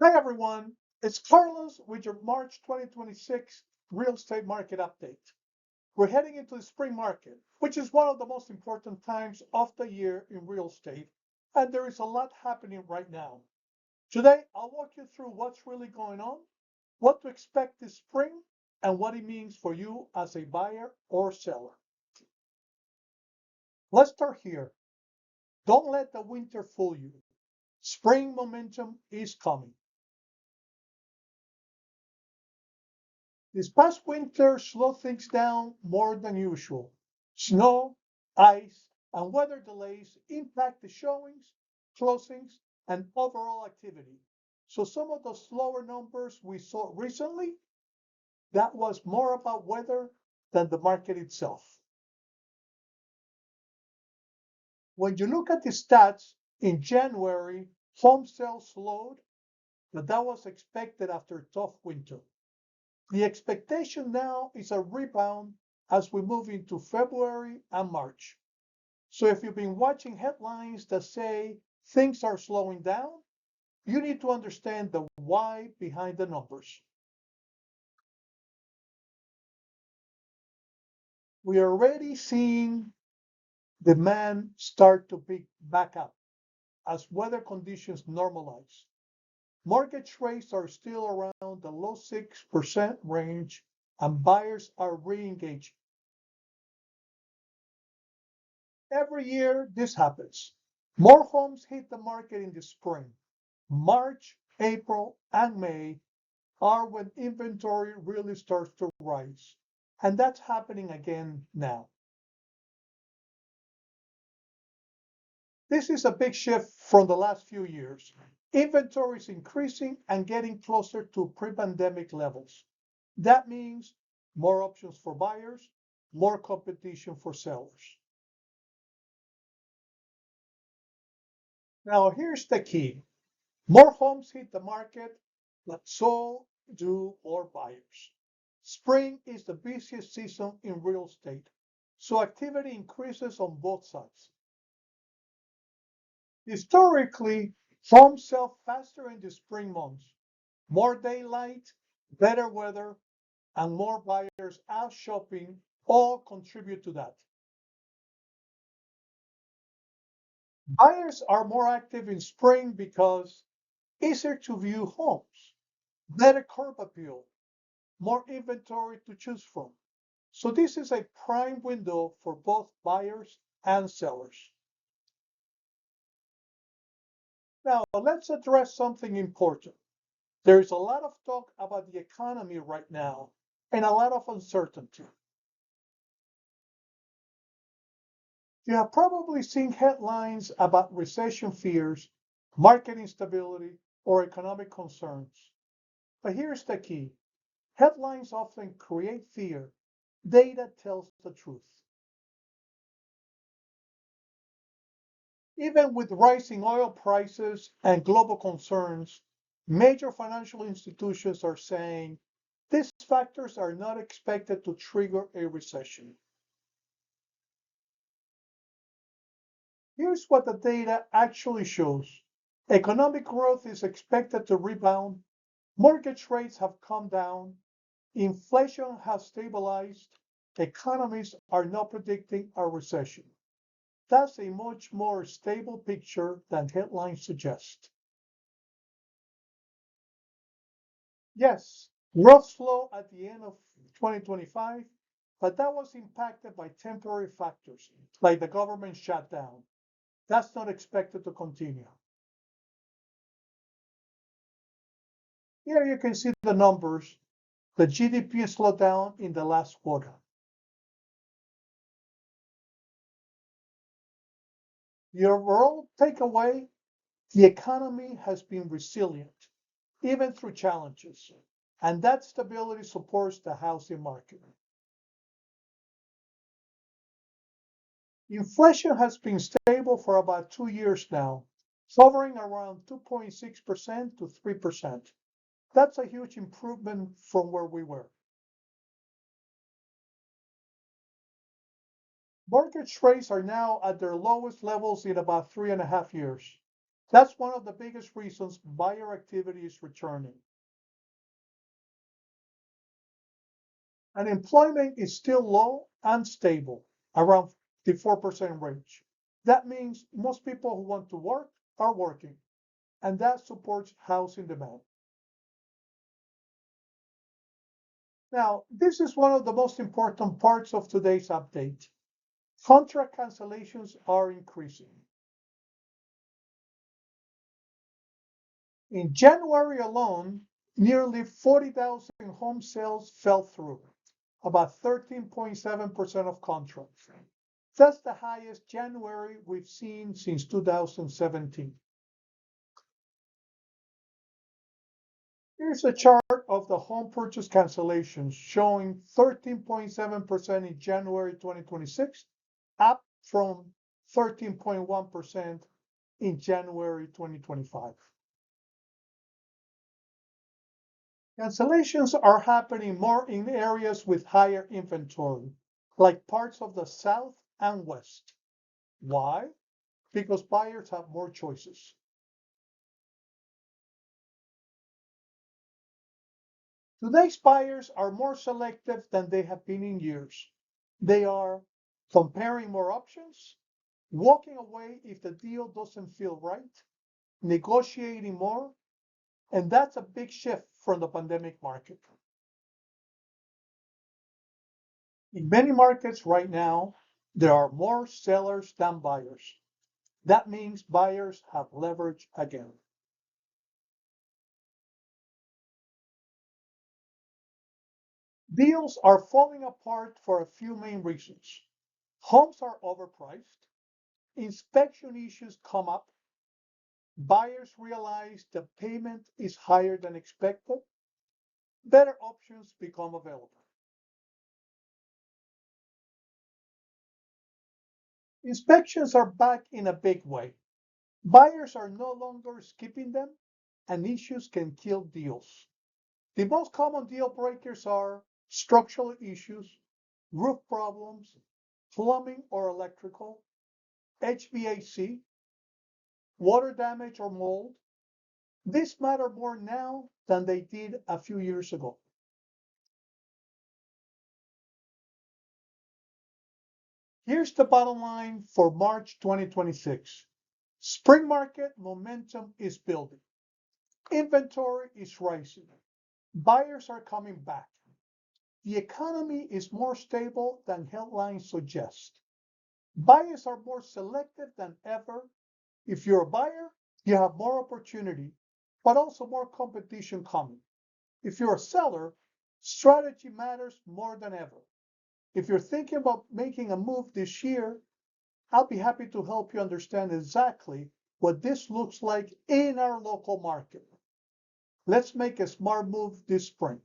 Hi everyone, it's Carlos with your March 2026 real estate market update. We're heading into the spring market, which is one of the most important times of the year in real estate, and there is a lot happening right now. Today, I'll walk you through what's really going on, what to expect this spring, and what it means for you as a buyer or seller. Let's start here. Don't let the winter fool you. Spring momentum is coming. This past winter slowed things down more than usual. Snow, ice, and weather delays impact the showings, closings, and overall activity. So some of the slower numbers we saw recently, that was more about weather than the market itself. When you look at the stats, in January, home sales slowed, but that was expected after a tough winter. The expectation now is a rebound as we move into February and March. So if you've been watching headlines that say things are slowing down, you need to understand the why behind the numbers. We are already seeing demand start to pick back up as weather conditions normalize. Mortgage rates are still around the low 6% range and buyers are re-engaging. Every year this happens. More homes hit the market in the spring. March, April, and May are when inventory really starts to rise. And that's happening again now. This is a big shift from the last few years. Inventory is increasing and getting closer to pre-pandemic levels. That means more options for buyers, more competition for sellers. Now, here's the key. More homes hit the market, but so do more buyers. Spring is the busiest season in real estate, so activity increases on both sides. Historically, homes sell faster in the spring months. More daylight, better weather, and more buyers out shopping all contribute to that. Buyers are more active in spring because easier to view homes, better curb appeal, more inventory to choose from. So this is a prime window for both buyers and sellers. Now, let's address something important. There is a lot of talk about the economy right now and a lot of uncertainty. You have probably seen headlines about recession fears, market instability, or economic concerns. But here's the key. Headlines often create fear. Data tells the truth. Even with rising oil prices and global concerns, major financial institutions are saying these factors are not expected to trigger a recession. Here's what the data actually shows. Economic growth is expected to rebound. Mortgage rates have come down. Inflation has stabilized. Economists are not predicting a recession. That's a much more stable picture than headlines suggest. Yes, growth slowed at the end of 2025, but that was impacted by temporary factors like the government shutdown. That's not expected to continue. Here you can see the numbers. The GDP slowed down in the last quarter. The overall takeaway, the economy has been resilient, even through challenges, and that stability supports the housing market. Inflation has been stable for about 2 years now, hovering around 2.6% to 3%. That's a huge improvement from where we were. Mortgage rates are now at their lowest levels in about 3.5 years. That's one of the biggest reasons buyer activity is returning. Unemployment is still low and stable, around the 4% range. That means most people who want to work are working, and that supports housing demand. Now, this is one of the most important parts of today's update. Contract cancellations are increasing. In January alone, nearly 40,000 home sales fell through, about 13.7% of contracts. That's the highest January we've seen since 2017. Here's a chart of the home purchase cancellations showing 13.7% in January 2026, up from 13.1% in January 2025. Cancellations are happening more in areas with higher inventory, like parts of the South and West. Why? Because buyers have more choices. Today's buyers are more selective than they have been in years. They are comparing more options, walking away if the deal doesn't feel right, negotiating more, and that's a big shift from the pandemic market. In many markets right now, there are more sellers than buyers. That means buyers have leverage again. Deals are falling apart for a few main reasons. Homes are overpriced, inspection issues come up, buyers realize the payment is higher than expected, better options become available. Inspections are back in a big way. Buyers are no longer skipping them, and issues can kill deals. The most common deal breakers are structural issues, roof problems, plumbing or electrical, HVAC, water damage or mold. These matter more now than they did a few years ago. Here's the bottom line for March 2026. Spring market momentum is building. Inventory is rising. Buyers are coming back. The economy is more stable than headlines suggest. Buyers are more selective than ever. If you're a buyer, you have more opportunity, but also more competition coming. If you're a seller, strategy matters more than ever. If you're thinking about making a move this year, I'll be happy to help you understand exactly what this looks like in our local market. Let's make a smart move this spring.